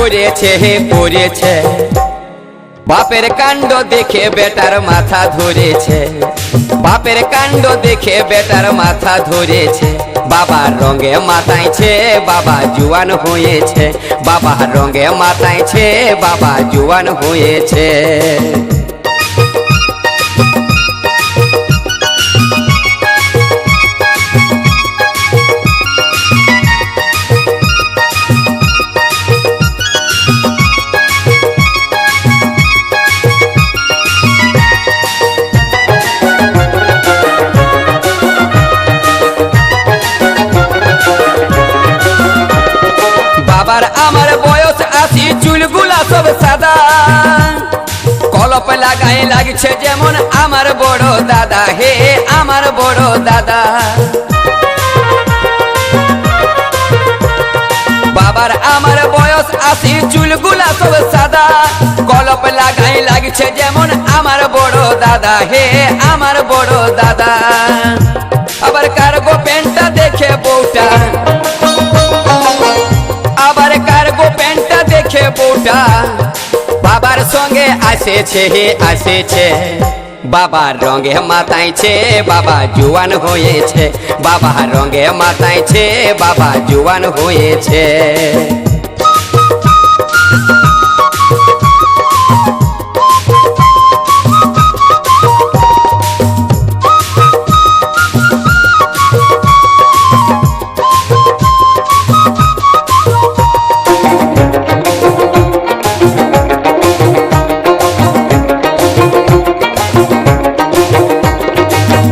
করেছে করেছে বাপের কাণ্ড দেখে বেটার মাথা ধরেছে বাপের কাণ্ড দেখে বেটার মাথা ধরেছে বাবার রঙে মাতাইছে বাবা জুয়ান হয়েছে বাবার রঙে মাতাইছে বাবা জুয়ান হয়েছে বাবার আমার বয়স 80 চুলগুলা সব সাদা কলপ লাগাই লাগছে যেমন আমার বড় দাদা হে আমার বড় দাদা বাবার আমার বয়স 80 চুলগুলা সব সাদা কলপ লাগাই লাগছে যেমন আমার বড় দাদা হে আমার বড় দাদা আবার কার্গো প্যান্টটা দেখে বউটা আবার কার্গো প্যান্টটা দেখে বউটা বাবার সঙ্গে আসেছে আসেছে বাবার রঙে মাতাইছে বাবা জুয়ান হয়েছে বাবার রঙে মাতাইছে বাবা জুয়ান হয়েছে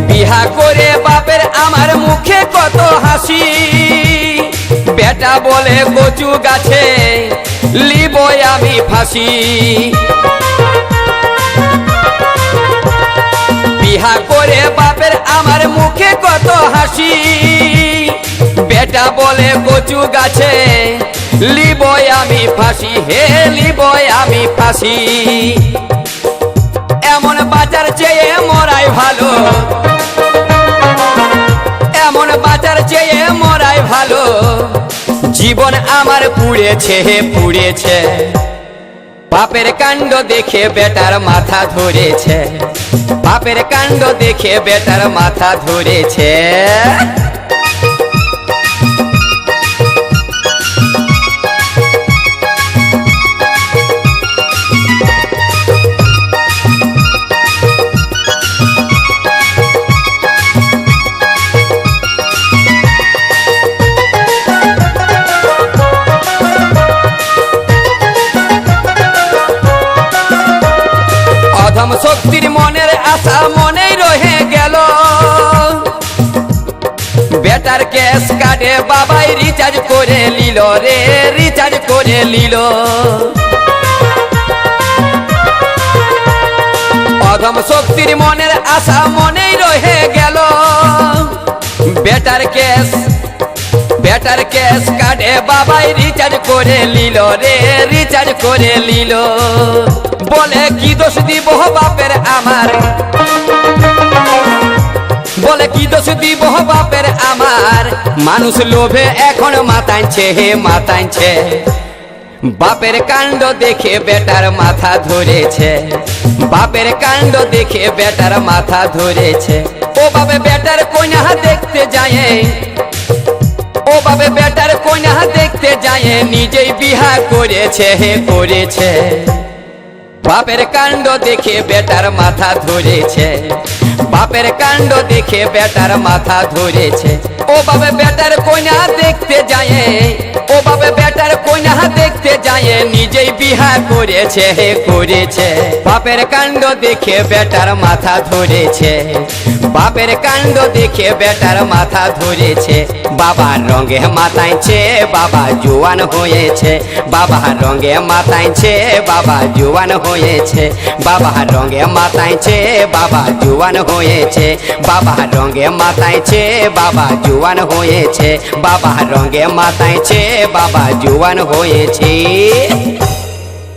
বিহা করে বাপের আমার মুখে কত হাসি বেটা বলে কচু গাছে লিব আমি ফাঁসি বিহা করে বাপের আমার মুখে কত হাসি বেটা বলে কচু গাছে লিব আমি ফাঁসি হে লিব আমি ফাঁসি এমন বাজার চেয়ে মরাই ভালো এমন বাজার চেয়ে মরাই ভালো জীবন আমার পুড়েছে পুড়েছে বাপের কাণ্ড দেখে বেটার মাথা ধরেছে বাপের কাণ্ড দেখে বেটার মাথা ধরেছে অধম শক্তির মনের আশা মনেই রহে গেল বেটার ক্যাশ কার্ডে বাবাই রিচার্জ করে নিল রে রিচার্জ করে নিল অধম শক্তির মনের আশা মনেই রহে গেল বেটার ক্যাশ কার্ডে বাবাই রিচার্জ করে নিল রে রিচার্জ করে নিল বলে কি দোষ দিব বাপের আমার বলে কি দোষ দিব বাপের আমার মানুষ লোভে এখন মাতাইছে হে মাতাইছে বাপের কাণ্ড দেখে বেটার মাথা ধরেছে বাপের কাণ্ড দেখে বেটার মাথা ধরেছে ও বাবে বেটার কন্যা দেখতে যায় ও বাবে বেটার কন্যা দেখতে যায় নিজেই বিহা করেছে করেছে বাপের কাণ্ড দেখে বেটার মাথা ধরেছে বাপের কাণ্ড দেখে বেটার মাথা ধরেছে ও বাবে বেটার কন্যা দেখতে যায় ও বাবে বেটার কন্যা দেখতে যায় নিজেই বিহা করেছে করেছে বাপের কাণ্ড দেখে বেটার মাথা ধরেছে বাপের কাণ্ড দেখে বেটার মাথা ধরেছে বাবার রঙে মাতাইছে বাবা জুয়ান হয়েছে বাবার রঙে মাতাইছে বাবা জুয়ান হয়েছে বাবার রঙে মাতাইছে বাবা জুয়ান হয়েছে বাবার রঙে মাতাইছে বাবা জুয়ান হয়েছে বাবার রঙে মাতাইছে বাবা জুয়ান হয়েছে।